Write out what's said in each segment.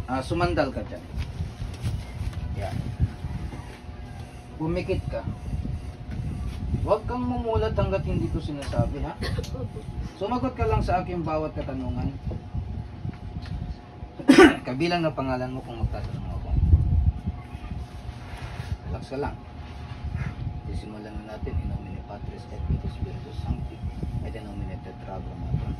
Sumandal ka dyan. Yan. Pumikit ka. Huwag kang mumulat hanggat hindi ko sinasabi, ha? Sumagot ka lang sa aking bawat katanungan. Kabilang na pangalan mo kung magtatanong ako. Relax ka lang. Sisimulan na natin. In nomine Patris et Filii Spiritus Sancti. Et in nomine Tetragrammaton.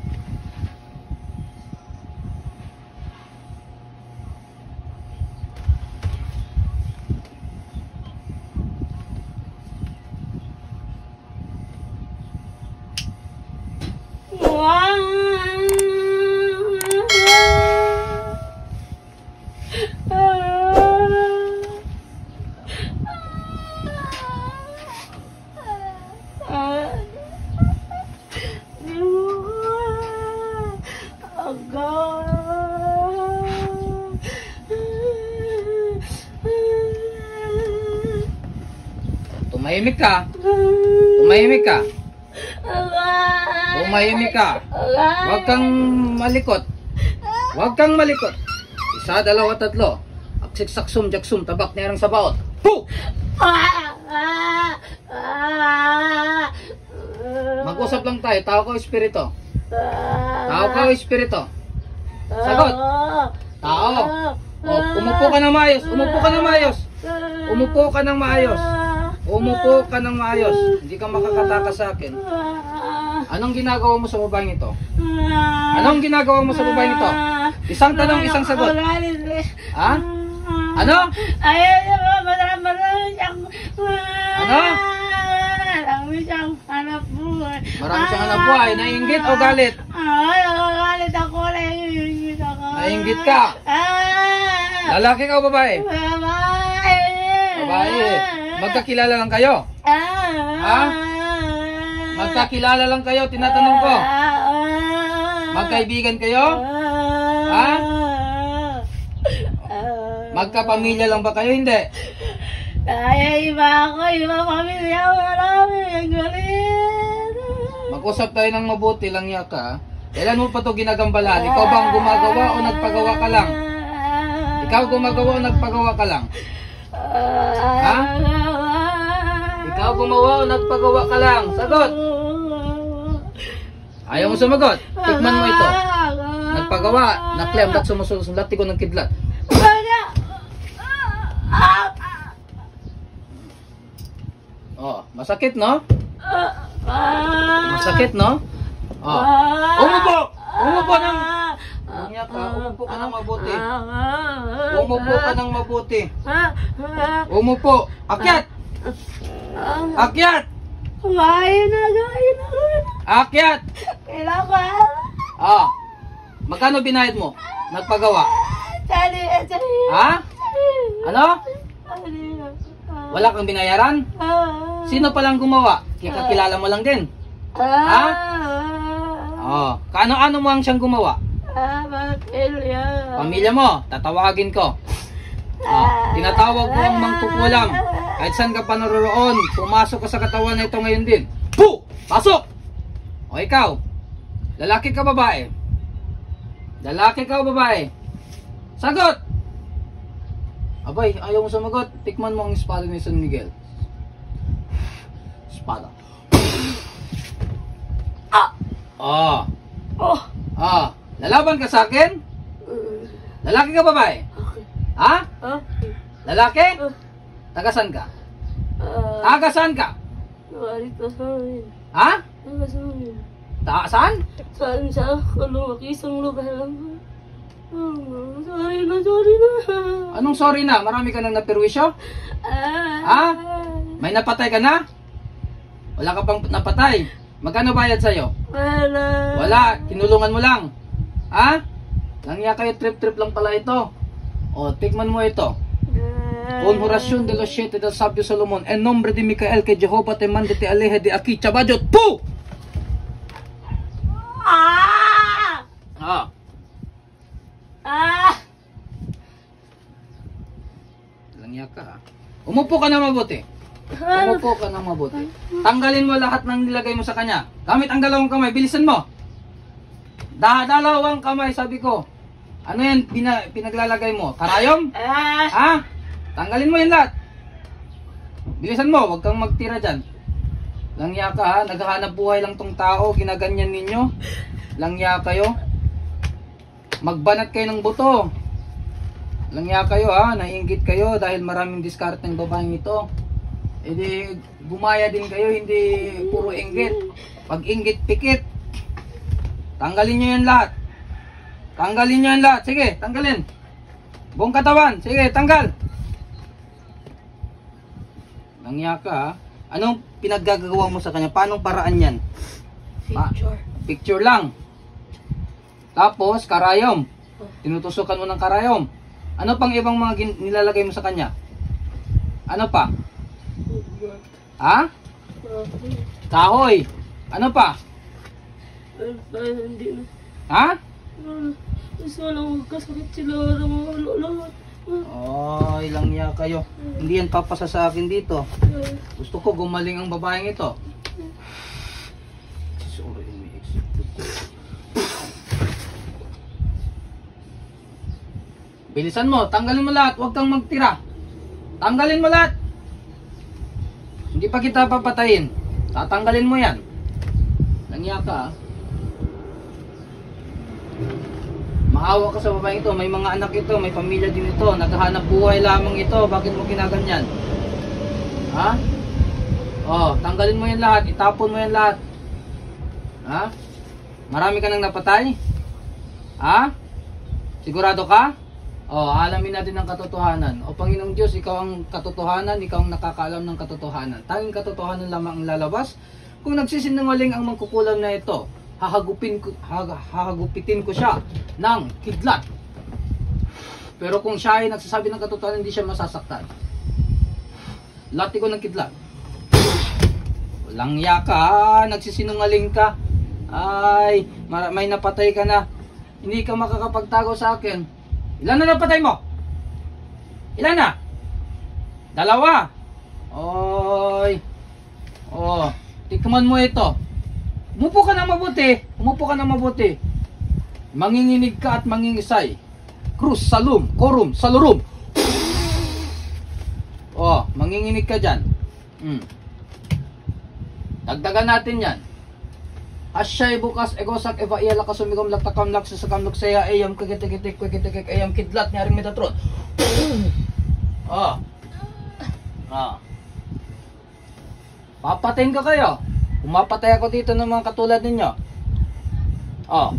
Tumahimik ka. Tumahimik ka. Tumahimik ka. Huwag kang malikot. Huwag kang malikot. Isa, dalawa, tatlo. Aksik, saksum, jaksum, tabak, nerang sa baot. Puh! Mag-usap lang tayo. Tao ka o espiritu? Tao ka o espiritu? Sagot. Tao. O, umupo ka ng maayos. Umupo ka ng maayos. Umupo ka ng maayos. Umupo ka ng maayos. Hindi ka makakataka sa akin. Anong ginagawa mo sa babaeng ito? Anong ginagawa mo sa babaeng ito? Isang tanong, isang sagot. Ha? Ano? Ano? Marami siyang hanap buhay. Marami siyang hanap buhay. Naiinggit o galit? Galit ako. Naiinggit ako. Naiinggit ka? Lalaki ka o babae? Babae. Babae. Magkakilala lang kayo? Ha? Magkakilala lang kayo, tinatanong ko. Magkaibigan kayo? Ha? Magkapamilya lang ba kayo? Hindi. Kaya iba ako, iba pamilya, marami, galit. Mag-usap tayo ng mabuti lang yaka. Kailan mo pa ito ginagambalan? Ikaw bang gumagawa o nagpagawa ka lang? Ikaw gumagawa o nagpagawa ka lang? Ha? Ikaw gumawa o nagpagawa ka lang? Sagot! Ayaw mo sumagot? Tikman mo ito. Nagpagawa, naklem, dak sumusulat ko ng kidlat. Oh, masakit no? Masakit no? Oh. Umupo! Umupo ng... Umupo ka ng mabuti. Umupo ka ng mabuti. Umupo. Akyat! Akyat! Akyat! Kailangan. Ah. Magkano binayad mo? Nagpagawa? Ha? Ano? Wala kang binayaran? Sino palang gumawa? Kakilala mo lang din. Ha? Oh, kaano-ano mo ang siyang gumawa? Pamilya mo, tatawagin ko. Tinatawag ko ang mangkukulam. Kahit saan ka pa naroroon, pumasok ka sa katawan na ito ngayon din. Puh! Pasok! O ikaw, lalaki ka babae? Lalaki ka o babae? Sagot! Abay, ayaw mo sumagot. Tikman mo ang espada ni San Miguel. Espada. Oh. Lalaban ka sa akin? Lalaki ka babae? Ha? Lalaki? Tagasan ka? Tagasan ka? Ha? Saan? Saan siya? Isang lugar lang. Sorry na. Anong sorry na? Marami ka nang naperwisyo? Ha? May napatay ka na? Wala ka pang napatay. Magkano bayad sa'yo? Wala. Kinulungan mo lang. Ha? Langya kayo, trip-trip lang pala ito. O, tikman mo ito. Con oración de los siete del sabio Salomón, en nombre de Micael, que Jehová te mande te aleje de aquí, Chabayot. Puh! Langya ka, ha? Umupo ka na mabuti. Umupo ka na mabuti. Tanggalin mo lahat ng nilagay mo sa kanya. Gamit ang dalawang kamay. Bilisan mo. Dalawang kamay, sabi ko. Ano yan pinaglalagay mo? Karayom? Ah! Ha? Tanggalin mo yan lahat. Bilisan mo, huwag kang magtira dyan. Langya ka ha, naghahanap buhay lang tong tao, ginaganyan ninyo. Langya kayo. Magbanat kayo ng buto. Langya kayo ha, naiinggit kayo dahil maraming discard ng babaeng ito. E di, gumaya din kayo, hindi puro inggit. Pag inggit, pikit. Tanggalin nyo yan lahat. Tanggalin nyo yan lahat. Sige, tanggalin. Buong katawan. Sige, tanggal. Langya ka ha. Anong pinaggagawa mo sa kanya? Paanong paraan yan? Picture. Picture lang. Tapos, karayom. Tinutusukan mo ng karayom. Ano pang ibang mga nilalagay mo sa kanya? Ano pa? Ha? Kahoy. Ano pa? Hindi na. Ha? Gusto lang magkasakit sila ng mga lahat. Ay, langya kayo. Hindi yan papasa sa akin dito. Gusto ko gumaling ang babaeng ito. Bilisan mo, tanggalin mo lahat, huwag kang magtira. Tanggalin mo lahat. Hindi pa kita papatayin. Tatanggalin mo yan. Langya ka ha. Maawa ka sa babaeng ito, may mga anak ito, may pamilya din ito, naghahanap buhay lamang ito, bakit mo ginaganyan? Ha? Oh, tanggalin mo yan lahat, itapon mo yan lahat. Ha? Marami ka nang napatay? Ha? Sigurado ka? Oh, alamin natin ang katotohanan. O Panginoong Diyos, ikaw ang katotohanan, ikaw ang nakakaalam ng katotohanan. Tanging katotohanan lamang ang lalabas. Kung nagsisinungaling ang mangkukulam na ito, hahagupitin ko siya ng kidlat. Pero kung siya ay nagsasabi ng katotohanan, hindi siya masasaktan. Lati ko ng kidlat. Walang yaka, nagsisinungaling ka. Ay, may napatay ka na. Hindi ka makakapagtago sa akin. Ilan na napatay mo? Ilan na? 2. Oy. Oh, tikman mo ito. Umupo ka na mabuti. Umupo ka na mabuti. Manginginig ka at mangingisay. Cruz, salum, korum, salurum. Oh, manginginig ka dyan. Dagdagan natin yan. Asyay bukas egosak eva iya lakas sumigom laktakam lak sasakam luksaya ayam kikitik ayam kidlat nyaring metatron. Oh. Ah. Papatayin ko kayo. Pumapatay ako dito ng mga katulad ninyo. Oh.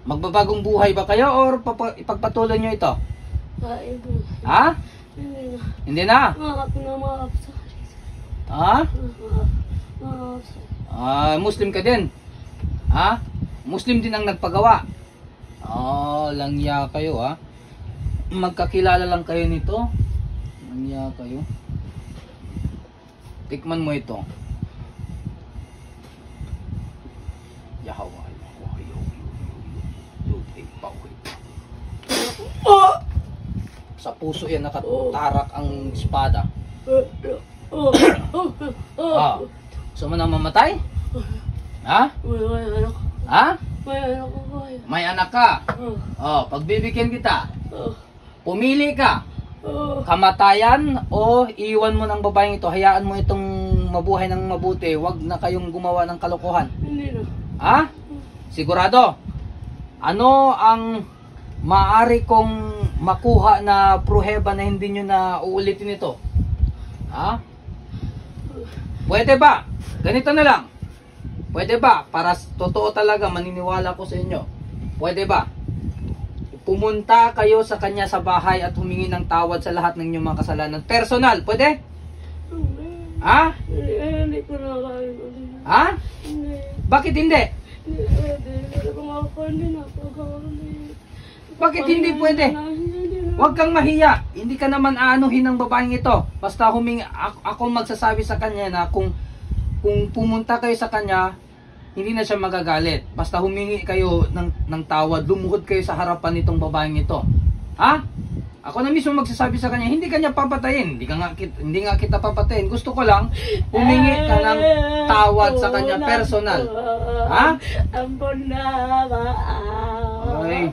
Magbabagong buhay ba kayo or ipagpatuloy nyo ito? Ha? Hindi na. Ha? Muslim ka din. Ha? Muslim din ang nagpagawa. Oh, langya kayo ha. Magkakilala lang kayo nito. Langya kayo. Tikman mo ito. Yahawa. Oh! Sa puso yan nakatarak ang espada. Ah. Gusto mo na mamatay? Ha? Ha? May anak ka. Oh, pagbibigyan kita. Pumili ka. Kamatayan o iwan mo ng babaeng ito. Hayaan mo itong mabuhay ng mabuti. Huwag na kayong gumawa ng kalokohan. Hindi na. Ha? Sigurado? Ano ang maaari kong makuha na pruheba na hindi nyo na uulitin ito? Ha? Pwede ba? Ganito na lang. Pwede ba? Para totoo talaga, maniniwala ko sa inyo. Pwede ba? Pumunta kayo sa kanya sa bahay at humingi ng tawad sa lahat ng inyong mga kasalanan. Personal, pwede? Ha? Hindi ko na kaya. Ha? Bakit hindi? Bakit hindi pwede? Huwag kang mahiya. Hindi ka naman aanuhin ng babaeng ito. Basta humingi, ako magsasabi sa kanya na kung pumunta kayo sa kanya, hindi na siya magagalit. Basta humingi kayo ng tawad, lumuhod kayo sa harapan nitong babaeng ito. Ha? Ako na mismo magsasabi sa kanya, hindi kanya papatayin. Hindi nga kita papatayin. Gusto ko lang, humingi ka ng tawad sa kanya personal. Ha? Ampon na, Ay.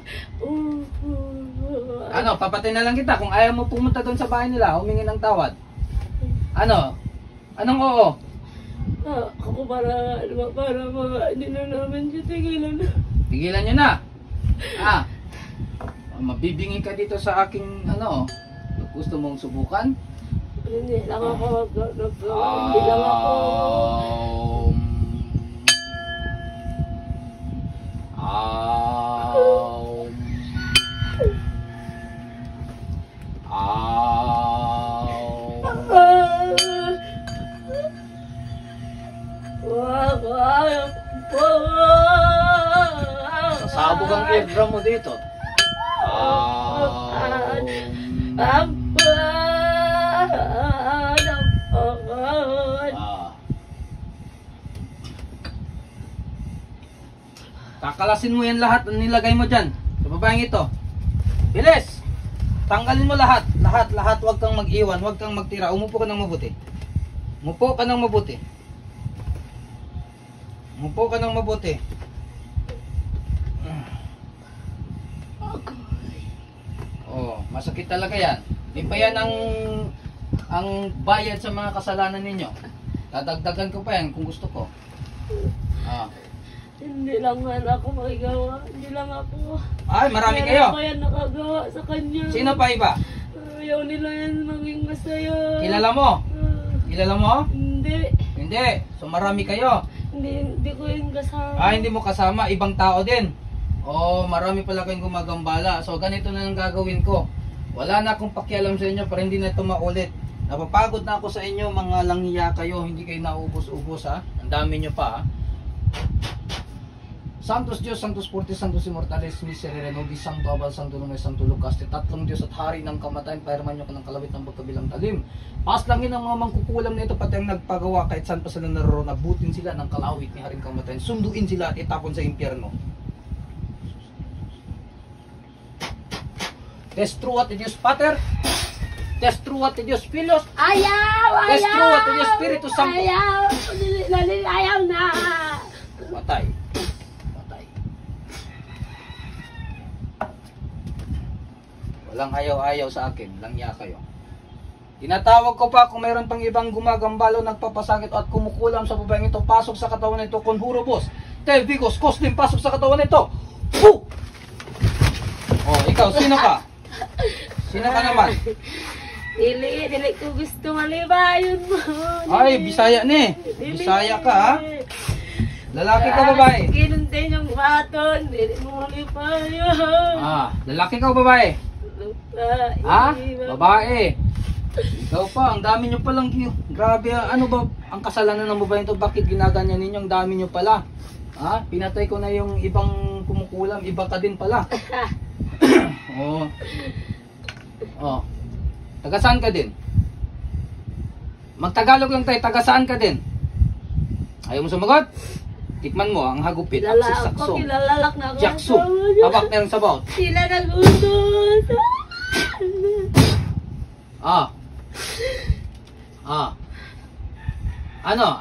Ano, papatay na lang kita kung ayaw mo pumunta doon sa bahay nila, humingi ng tawad. Ano? Anong oo? Ako para hindi na namin siya tigilan. Tigilan nyo na. Mabibingi ka dito sa aking ano, gusto mong subukan? Hindi lang ako hindi lang ako. Sasabog ang eardrum mo dito. Kakalasin mo yan lahat ang nilagay mo dyan sa babaeng ito. Bilis! Tanggalin mo lahat. Lahat. Huwag kang mag-iwan. Huwag kang magtira. Umupo ka ng mabuti. Umupo ka ng mabuti. Umupo ka ng mabuti. Oh, masakit talaga yan. Di pa yan ang bayad sa mga kasalanan ninyo. Dadagdagan ko pa yan kung gusto ko. Hindi lang man ako magigawa. Hindi lang ako. Ay, marami kayo. Ako yan nakagawa sa kanya. Sino pa iba? Ayaw nila yan maging masaya. Kilala mo? Kilala mo? Hindi. Hindi. So marami kayo. Hindi ko yung kasama. Hindi mo kasama. Ibang tao din. Oh, marami pala kayong gumagambala. So ganito na ang gagawin ko. Wala na akong pakialam sa inyo para hindi na ito maulit. Napapagod na ako sa inyo, mga langhiya kayo. Hindi kayo naubos-ubos ha. Ang dami nyo pa ha. Santos Diyos, Santos Forte, Santos Immortales, Miserere Nobis, Santo Abal, Santo Lumay, Santo Lucas, tatlong Diyos at Hari ng kamatayan, pairman nyo ka ng kalawit ng pagkabilang talim. Paslangin ang mga mangkukulam na ito, pati ang nagpagawa, kahit saan pa sila naroon, abutin sila ng kalawit ni Haring kamatayan, sunduin sila at itapon sa impyerno. Destruat de Dios Pater, Destruat de Dios Filios, Destruat de Dios Spiritus Santo. Ayaw na. Patay. Walang ayaw-ayaw sa akin, langya kayo. Tinatawag ko pa kung mayroon pang ibang gumagambalo, nagpapasakit at kumukulam sa babaeng ito, pasok sa katawan nito, conjurobos, telvigos, koslim, pasok sa katawan nito. Puh! Oh, ikaw, sino ka? Sino ka naman? Dili ko gusto malibayon mo. Ay, Bisaya ni. Bisaya ka ha? Lalaki ka babae? Kinuntin yung baton, dili mo malibayon. Lalaki ka o babae? Babae. Ikaw pa, ang dami nyo palang, grabe, ano ba ang kasalanan ng babae ito? Bakit ginaganyan ninyo? Ang dami nyo pala. Pinatay ko na yung ibang kumukulam, iba ka din pala. Taga saan ka din? Magtagalog lang tayo, taga saan ka din? Ayaw mo sumagot? Tikman mo ang hagupit. Aksis-saksong. Kilalak na ako. Jackson. Habak na yung sabaw. Sila nagutos.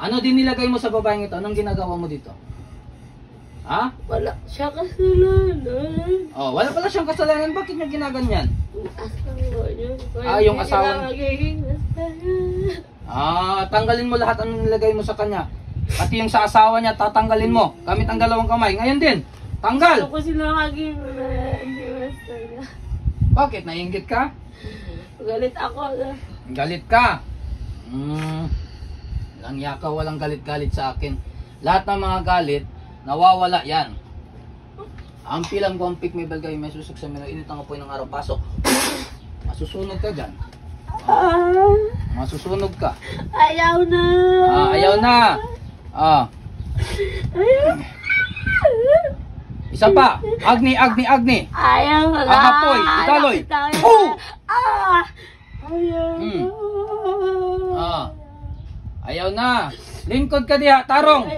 Ano din nilagay mo sa babaeng ito? Anong ginagawa mo dito? Wala siya kasalanan. Wala pala siyang kasalanan. Bakit niya ginaganyan? Asawa niya. Yung asawa. Magiging masaya. Tanggalin mo lahat ang nilagay mo sa kanya. Pati yung sa asawa niya, tatanggalin mo. Gamit ang dalawang kamay. Ngayon din. Tanggal! Gusto ko sila maging hindi masaya. Bakit? Naiinggit ka? Galit ako. Galit ka? Langya ka, walang galit-galit sa akin. Lahat ng mga galit, nawawala yan. Ang pilang ko ang pick may balgay, may susok sa mino, init ang apoy ng araw, pasok. Masusunog ka dyan. Masusunog ka. Ayaw na. Ayaw na. Isa pa. Agni. Ayaw na. Apoy. Italoy. Ayaw na. Lingkod ka diha. Tarong.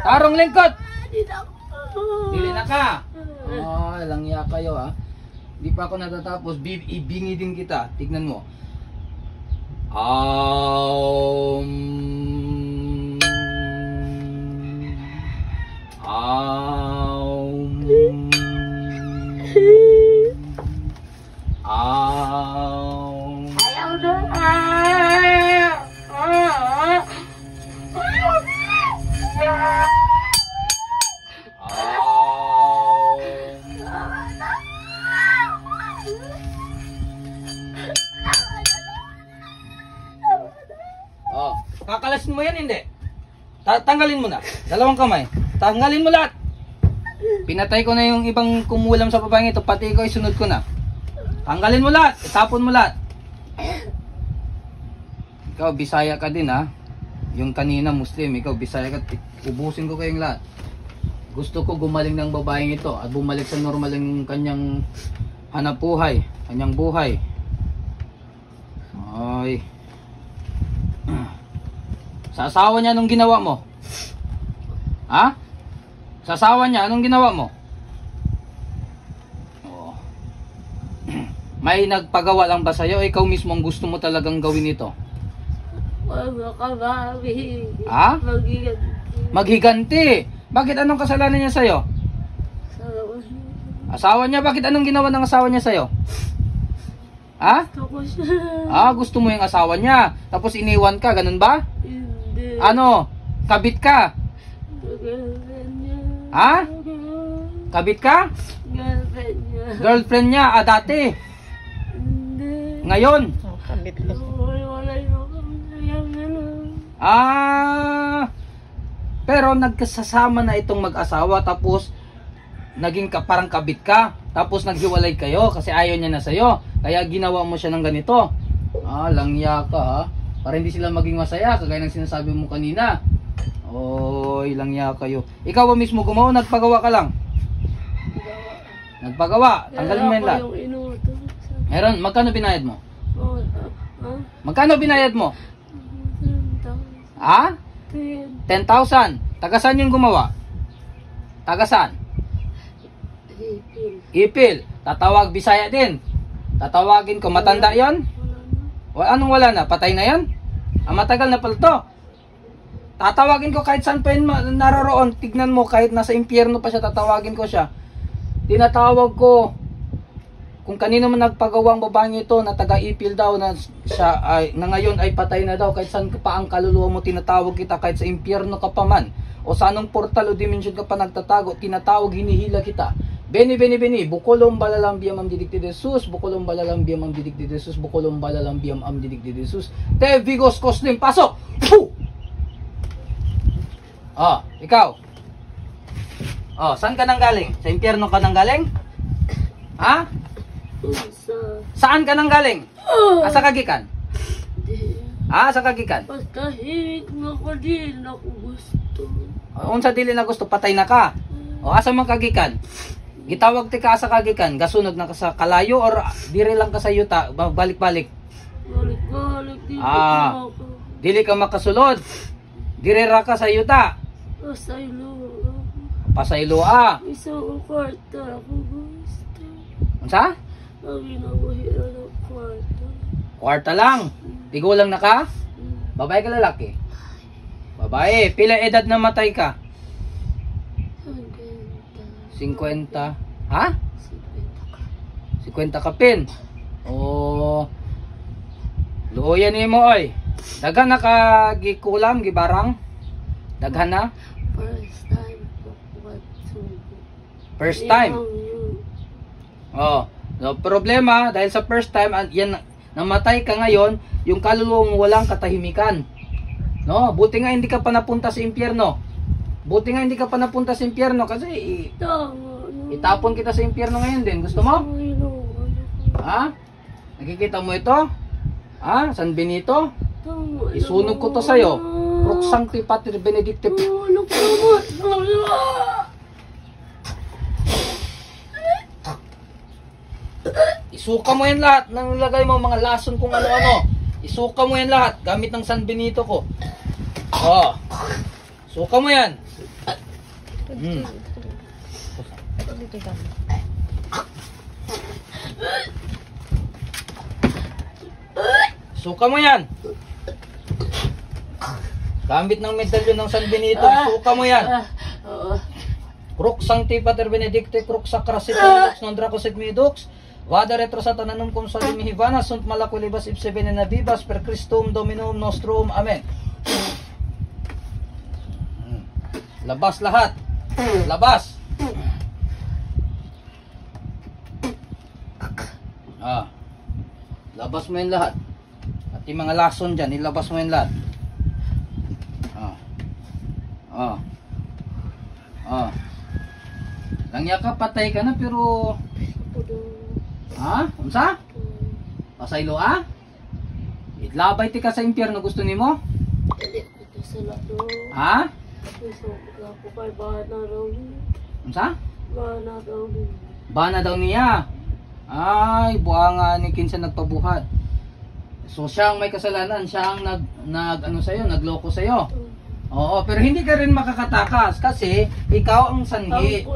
Tarong lingkod. Dili na ka. Langya kayo ha. Di pa ako natatapos. Ibingi din kita. Tignan mo. Aum. Aum. Kakalasin mo yan, hindi. Tanggalin mo na. Dalawang kamay. Tanggalin mo lahat. Pinatay ko na yung ibang kumulam sa babaeng ito. Pati ikaw isunod ko na. Tanggalin mo lahat. Itapon mo lahat. Ikaw, Bisaya ka din ha. Yung kanina Muslim, ikaw Bisaya ka. Ubusin ko kayong lahat. Gusto ko gumaling ng babaeng ito at bumalik sa normal yung kanyang hanap buhay. Kanyang buhay. Ay. Sa asawa niya, anong ginawa mo? Ha? Sa asawa niya, anong ginawa mo? Oh. May nagpagawa lang ba sa'yo? Ikaw mismo ang gusto mo talagang gawin ito? Wala ka mami. Ha? Magiganti. Maghiganti. Bakit anong kasalanan niya sa'yo? Asawa niya, bakit anong ginawa ng asawa niya sa'yo? Ha? Tapos Gusto mo yung asawa niya. Tapos iniwan ka, ganun ba? hindi. Ano? Kabit ka? Girlfriend niya. Ha? Kabit ka? Girlfriend niya. Girlfriend niya, dati. Hindi. Ngayon. Wala yung Pero nagkasama na itong mag-asawa tapos naging parang kabit ka. Tapos naghiwalay kayo kasi ayaw niya na sa'yo. Kaya ginawa mo siya ng ganito. Langya ka ha. Para hindi sila maging masaya kagaya ng sinasabi mo kanina. Oy, langya kayo. Ikaw ba mismo gumawa? Nagpagawa ka lang? Nagpagawa. Tanggalin mo yan lahat. yung inuto. Meron, magkano binayad mo? Ha? Magkano binayad mo? Ha? 10,000. Tagasan yung gumawa? Tagasan? Ipil. Tatawag Bisaya din. Tatawagin ko. Matanda yon? Anong wala na? Patay na yan? Matagal na pala to. Tatawagin ko kahit saan pa yun naroroon. Tignan mo kahit nasa impyerno pa siya. Tatawagin ko siya. Tinatawag ko. Kung kanino man nagpagawa ang babaeng ito na taga-ipil daw na siya na ngayon ay patay na daw kahit saan pa ang kaluluwa mo tinatawag kita kahit sa impyerno ka pa man o sa anong portal o dimension ka pa nagtatago tinatawag hinihila kita. Beni bukolong balalambiyam am didik de Jesus, bukolong balalambiyam am didik de Jesus, bukolong balalambiyam am didik de Jesus. Te vigos koslim pasok. Ikaw. Saan ka nang galing? Sa impyerno ka nang galing? Ha? Saan ka nang galing? Asa kagikan? Asa kagikan? Pagkahig na ko din ako gusto. Unsa dili na gusto patay na ka? Asa man kagikan? Gitawag ti ka asa kagikan, gasunod na ka sa kalayo or dire lang ka sa yuta, balik-balik. Balik-balik dito Ah. ako. Dili ka makasulod. Dire ra ka sa yuta. Pasaylo. Pasaylo Isang kwarta ako gusto. Unsa? Ang ginabuhira ng kwarta. Kwarta lang. Tigulang na ka? Babae ka lalaki? Babae. Pila edad na matay ka? 50. Ha? 50 ka pin. Luoyan ni mo oy. Daghan na ka gikulam gibarang? Daghan na? First time ko to. First time. No problema dahil sa first time yan namatay ka ngayon, yung kaluluwa mo walang katahimikan. No, buti nga hindi ka pa napunta sa impyerno. Buti nga hindi ka pa napunta sa impyerno kasi itapon kita sa impyerno ngayon din. Gusto mo? Ha? Nakikita mo ito? Ha? San Benito? Isunog ko to sa'yo. Crux Sancti Pater Benedicte. Isuka mo yan lahat. Nang lagay mo mga lason kung ano-ano. Isuka mo yan lahat. Gamit ng San Benito ko. Suka mo yan. Suka mo yan. Gamit ng medalyon ng San Benito. Suka mo yan. Crux Sancti Pater Benedicte, Crux Sacra Sidus non Draco Sigmidux. Vada retro satananum cum salimi hivana sunt malaculibas ipse venena vivas per Christum Dominum nostrum. Amen. Labas lahat. Labas. Labas mo yan lahat. At yung mga lason dyan, ilabas mo yan lahat. Oh. Oh. Langya ka, patay ka na pero... Ha? Unsa? Pasaylo ah? Itlabay ti ka sa impyerno, gusto nimo? Hindi ko ito sila do. Ha? Gusto ko kay Bana raw ni. Unsa? Bana raw ni. Bana daw niya. Ay, buanga ni kinsa nagpabuhat. So siya ang may kasalanan, siya ang ano sa'yo, nagloko sa'yo. Oo, pero hindi ka rin makakatakas kasi ikaw ang sanhi.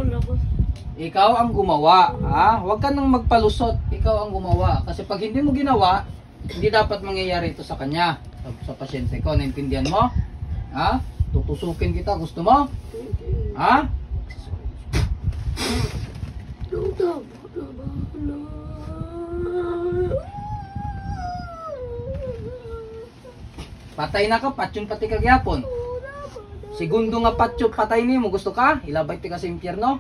Ikaw ang gumawa, ha? Huwag ka nang magpalusot. Ikaw ang gumawa. Kasi pag hindi mo ginawa, hindi dapat mangyayari ito sa kanya. Sa pasyente ko, naintindihan mo? Ha? Tutusukin kita, gusto mo? Ha? Patay na ka, patyon pati kagyapon. Segundo nga patyon patay ni mo, gusto ka? Ilabay ti ka sa impyerno?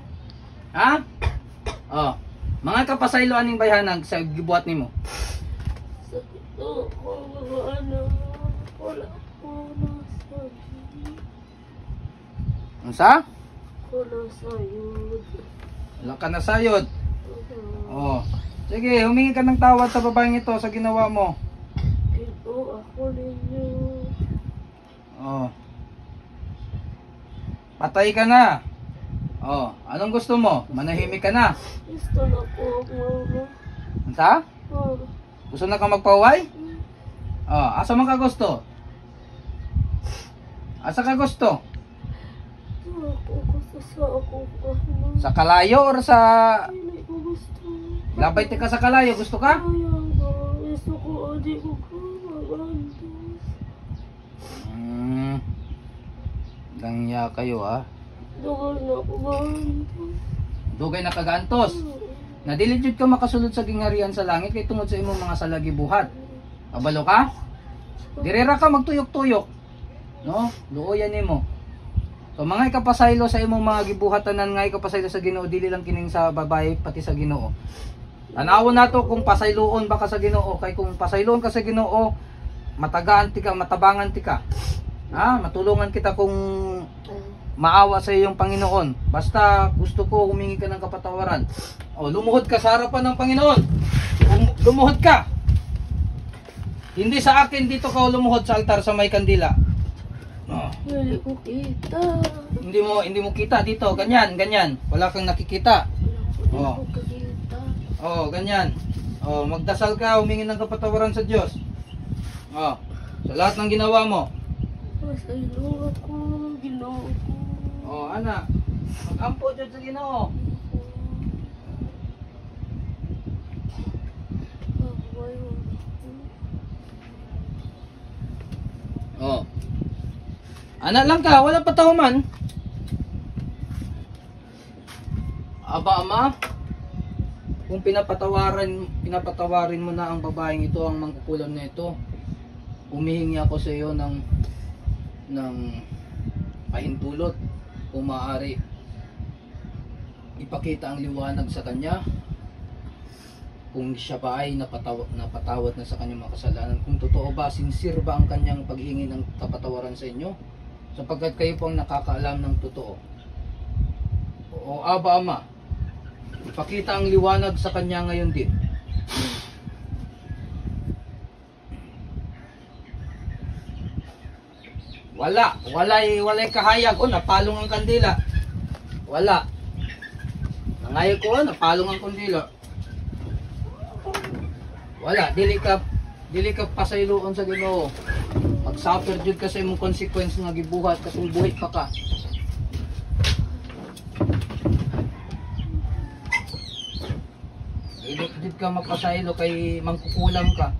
Ha? Oh. Mga kapasaylo aning bayhanag sa gibuhat nimo. Unsa? Wala ka na sayod. Oh. Sige, humingi ka ng tawad sa babaeng ito sa ginawa mo. Ito ako ninyo. Oh. Patay ka na. Oh, anong gusto mo? Manahimik ka na. Gusto na po mama. Unsa? Gusto na ka magpaway? Oh, asa man ka gusto? Asa ka gusto? Sa kalayo or sa Hindi ko gusto. labay ti ka sa kalayo, gusto ka? Gusto ko, di ko magantos. Langya kayo ah. Dugal na ako magantos. Dugay na kagantos. Nadiligid ka makasulod sa gingharian sa langit kay tungod sa imong mga salagi buhat. Kabalo ka? Direra ka magtuyok-tuyok. No? Luoyan nimo. So mga ikapasaylo sa imong mga gibuhatanan nga ikapasaylo sa Ginoo dili lang kining sa babae pati sa Ginoo. Tanawon nato kung pasayloon ba ka sa Ginoo kay kung pasayloon ka sa Ginoo matagaan ti ka, matabangan ti ka. Ha? Matulungan kita kung maawa sa iyong Panginoon. Basta gusto ko humingi ka ng kapatawaran. O lumuhod ka sa harapan ng Panginoon. Lumuhod ka. Hindi sa akin dito ka lumuhod sa altar sa may kandila. Oh. Hindi ko kita. Hindi mo kita dito, ganyan. Wala kang nakikita. Oh. Hindi ko kita. Oh, ganyan. Oh, magdasal ka, humingi ng kapatawaran sa Diyos. Oh, sa lahat ng ginawa mo. Pasaylo ako, Ginoo ko. Oh, anak. Mag-ampo Diyos sa Ginoo. Oh. Anak lang ka, wala patahuman. Aba ama, kung pinapatawarin mo na ang babaeng ito, ang mangkukulam na ito, humihingi ako sa iyo ng pahintulot kung maaari ipakita ang liwanag sa kanya kung siya ba ay napatawad na sa kanyang mga kasalanan, kung totoo ba, sincere ba ang kanyang paghingi ng kapatawaran sa inyo, sapagkat kayo po ang nakakaalam ng totoo. O Aba Ama, ipakita ang liwanag sa kanya ngayon din. Walay kahayag. O, napalong ang kandila. Wala. Nangayag ko, napalong ang kandila. Wala, dili ka pasayloon sa Ginoo. Mag-suffer jud ka sa imong consequence nga gibuhat katong buhit pa ka. Dili ka magpasaylo kay mangkukulam ka.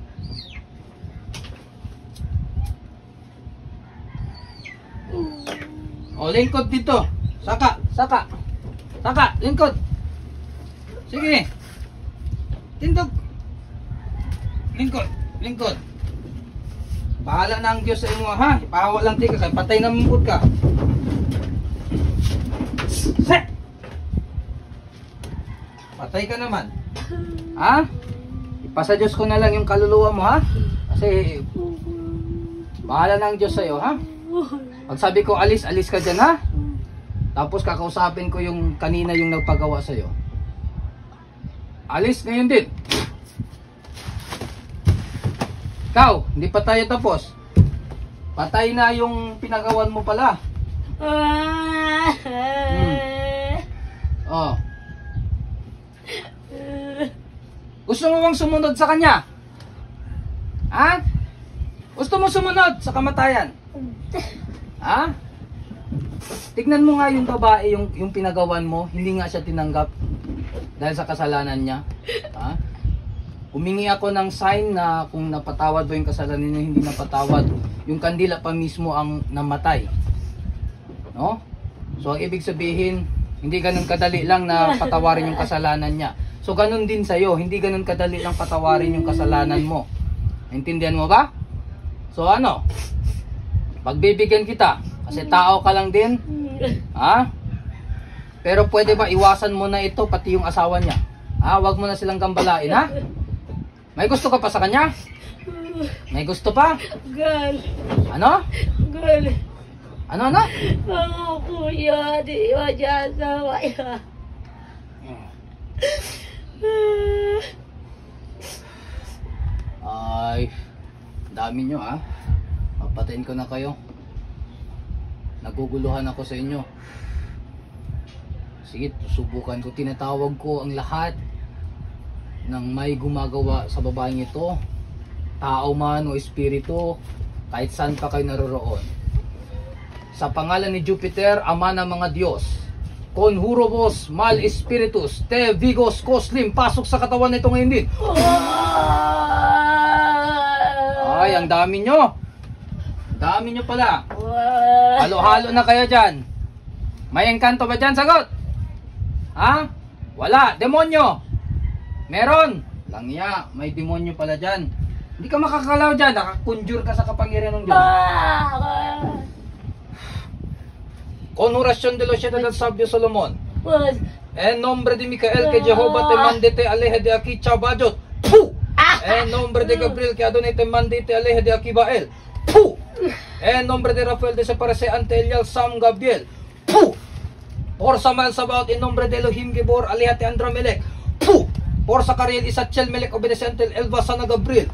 O, lingkod dito. Saka, lingkod. Sige. Tindog. Lingkod. Bahala na ang Diyos sa imo ha. Ipahawa lang ti ka kay patay na mambud ka. Set. Patay ka naman. Ha? Ipasa Diyos ko na lang yung kaluluwa mo ha. Kasi bahala na ang Diyos sa iyo ha. Pag sabi ko alis, alis ka dyan, ha? Tapos kakausapin ko yung kanina yung nagpagawa sa'yo. Alis ngayon din. Ikaw, hindi pa tayo tapos. Patay na yung pinagawan mo pala. Oh. Gusto mo bang sumunod sa kanya? Ha? Gusto mo sumunod sa kamatayan? Ha? Tignan mo nga yung babae, yung pinagawan mo, hindi nga siya tinanggap dahil sa kasalanan niya. Ha? Humingi ako ng sign na kung napatawad ba yung kasalanan niya, hindi napatawad. Yung kandila pa mismo ang namatay. No? So, ibig sabihin, hindi ganun kadali lang na patawarin yung kasalanan niya. So, ganun din sa'yo. Hindi ganun kadali lang patawarin yung kasalanan mo. Naintindihan mo ba? So, ano? Pagbibigyan kita. Kasi tao ka lang din. Ha? Pero pwede ba iwasan mo na ito, pati yung asawa niya? Ha? Huwag mo na silang gambalain, ha? May gusto ka pa sa kanya? May gusto pa? Gal. Ano? Gal. Ano? Mga kuya, di ba dyan sa waya? Ay, dami nyo, ha? Papatayin ko na kayo. Naguguluhan ako sa inyo. Sige, subukan ko. Tinatawag ko ang lahat ng may gumagawa sa babaeng ito. Tao man o espiritu, kahit saan pa kayo naroroon. Sa pangalan ni Jupiter, Ama ng mga Diyos, Conjurobos, Mal Spiritus, Te Vigos Coslim, pasok sa katawan nito ngayon din. Ay, ang dami nyo. Dami nyo pala. Halo-halo na kayo dyan. May engkanto ba dyan? Sagot! Ha? Wala. Demonyo. Meron. Langya. May demonyo pala dyan. Hindi ka makakalaw dyan. Nakakonjure ka sa kapangyarihan ng Diyos. Conjuración de los siete del sabio Solomon. En nombre de Micael que Jehová te mande te aleje de aquí Chabajot. ¡Puh! En nombre de Gabriel que Adonai te mande te aleje de aquí Bael. ¡Puh! En nombre de Rafael desaparece ante Elial Sam Gabriel. ¡Puh! Por Samuel Sabaoth, en nombre de Elohim Gibor, aléjate Andramelech. ¡Puh! Por Zacariel Isachel Melech, obedece ante el Elba Sana Gabriel.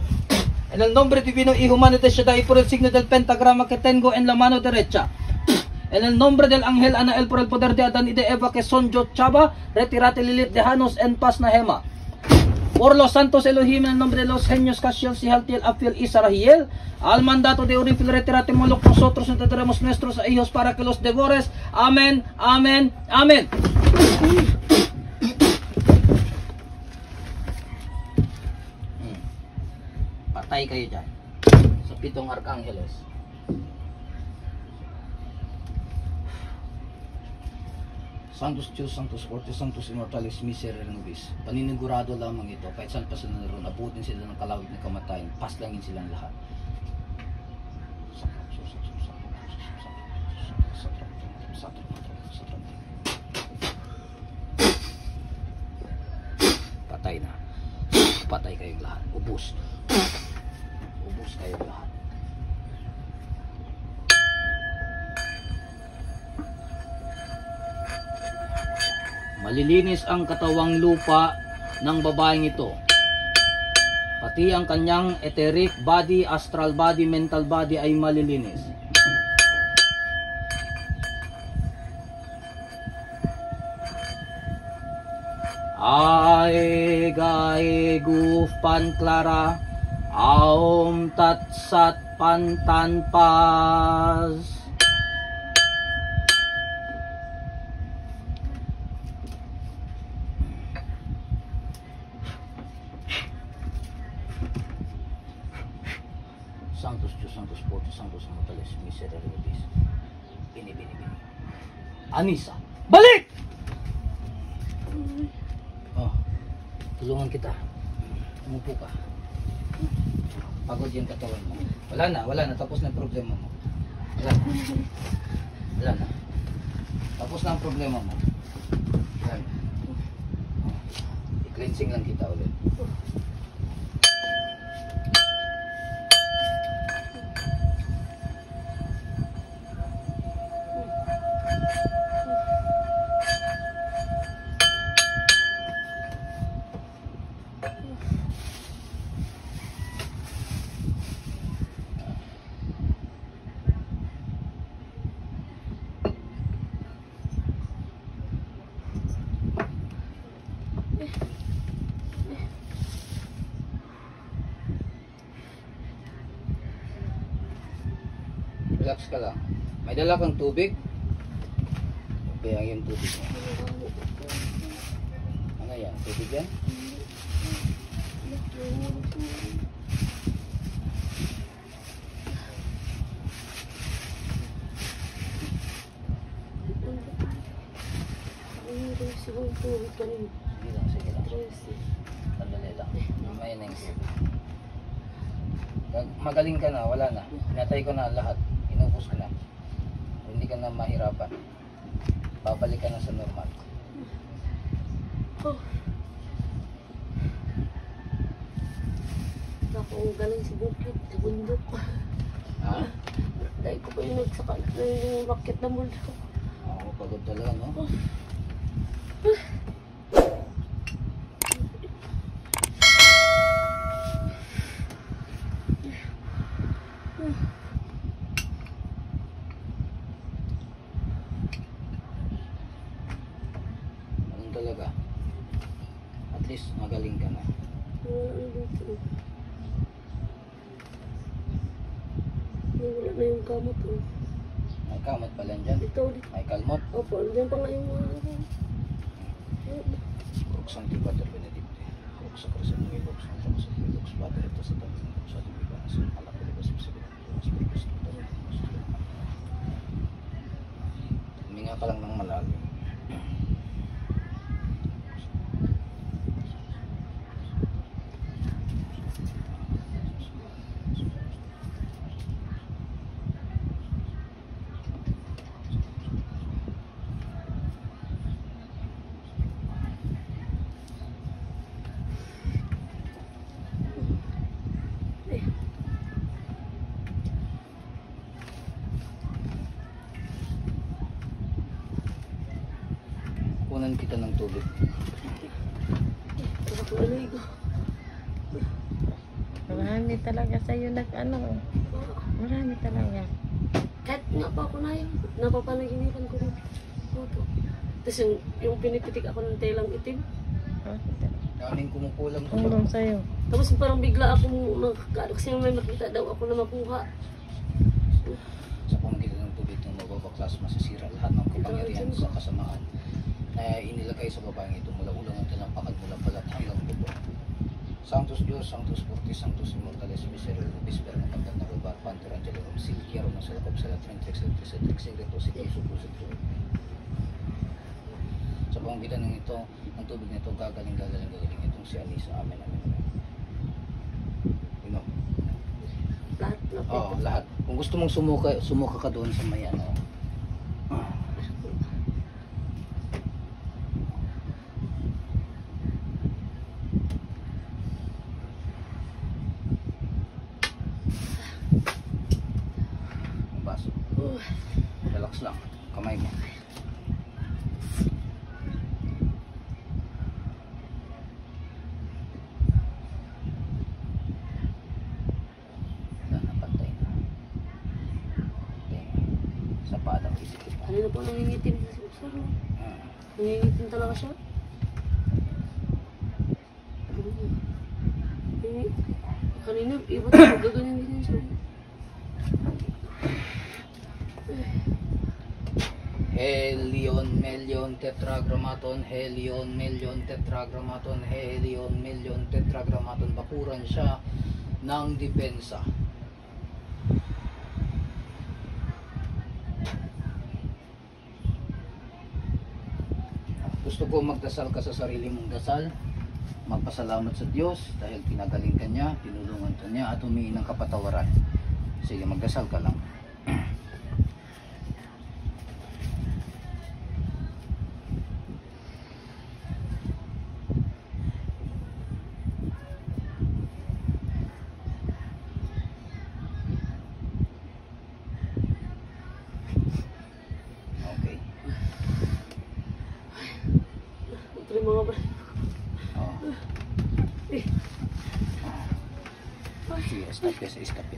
En el nombre divino y humano de Shaddai, por el signo del pentagrama que tengo en la mano derecha. En el nombre del ángel Anael, por el poder de Adán y de Eva, que son yo Chaba, retirate Lilith, dejanos en paz Nahema. Por los santos Elohim, en el nombre de los genios Cashiel, Sihaltiel, Afiel y Sarahiel, al mandato de Urifil, retirate Moloch, nosotros entregaremos nuestros hijos para que los devores. Amén, amén, amén. Patay kayo dyan sa 7 arkangeles. Santos Diyos, Santos Forte, Santos Immortalis, Miserere Nobis. Paninigurado lamang ito, kahit saan pa sila naroon, abutin sila ng kalawit na kamatayan, paslangin silang lahat. Patay na. Patay kayong lahat. Ubus. Ubus kayong lahat. Malilinis ang katawang lupa ng babaeng ito. Pati ang kanyang etheric body, astral body, mental body ay malilinis. Ay gay guf pan clara, aum tat sat pantan pas. Santos Diyos, Santos Forte, Santos Immortalis, Miserere Nobis. Bini. Anisa, balik! Oh, tulungan kita. Umupo ka. Pagod yung katawan mo. Wala na. Tapos na yung problema mo. Wala na. Tapos na ang problema mo. Wala na. I-cleansing lang kita ulit. Relax ka lang. May dala kang tubig? Kaya yung tubig mo. Ano yan? Tubig yan? Sige lang, sige lang. Sandali lang. May nings. Magaling ka na, wala na. Pinatay ko na lahat. Inubos ko na. Hindi ka na mahirapan. Babalik ka na sa normal. Oh. Ako ang galing sa bukid, sa bundok. Ha? Dahil ko pa yung nagsaka na yung rocket na bundok. Oo, pagod talaga, no? Oh. Ganun talaga. At least magaling ka na. Wala na yung kamot. Oh. May kamot pala dyan. Ito ulit. May kalmot. Opo, andyan pa nga yung mga Ruksang tibater benedicte. Ruksa kresen ng ilok. Sa mga sa ilok. Sa bata ito sa tabi. Sa tabi ba? Sa alak ko diba sipsipin. Sa bigas ito. Huminga ka lang ng malalim. Kunan kita ng tubig. Marami talaga sa'yo nag-ano. Marami talaga. Kahit nga pa ako na yun, napapanaginipan ko rin. Opo. Tapos yung pinipitik ako ng telang itim. Daming kumukulang sa Tulong sa'yo. Tapos parang bigla ako nakakado kasi may makita daw ako na makuha. sa pamagitan ng tubig ng mababaklas, masisira lahat ng kapangyarihan sa kasamaan na inilagay sa babaeng ito mula ulang ang talampakan mula balat hanggang buto. Sanctus Dios, Sanctus Fortis, Sanctus Immortalis, Miserere, Bisper, ng pagkat na rubar, Panter, Angelum, Silkiaro, ng salakop sa Latrin, Trix, Secreto, Sikiso, Pusitro. Sa pamagitan ng ito, ang tubig na ito, gagaling itong si Anisa. Amen, amen, amen. Lahat na po. Oo, lahat. Kung gusto mong sumuka ka doon sa may ano. Ang baso. Relax lang. Kamay mo. Sa padang isip ko. Kanina po nangingitim na si Usar. Nangingitim talaga siya. Kanina, iba talaga gaganyan din siya. Helion, Melion, Tetragrammaton, Helion, Melion, Tetragrammaton, Helion, Melion, Tetragrammaton. Bakuran siya ng depensa. Gusto ko magdasal ka sa sarili mong dasal, magpasalamat sa Diyos dahil pinagaling ka niya, tinulungan ka niya at humingi ng kapatawaran. Sige, magdasal ka lang. Okay. Ito yung mga balik. Oh. Sige, escape.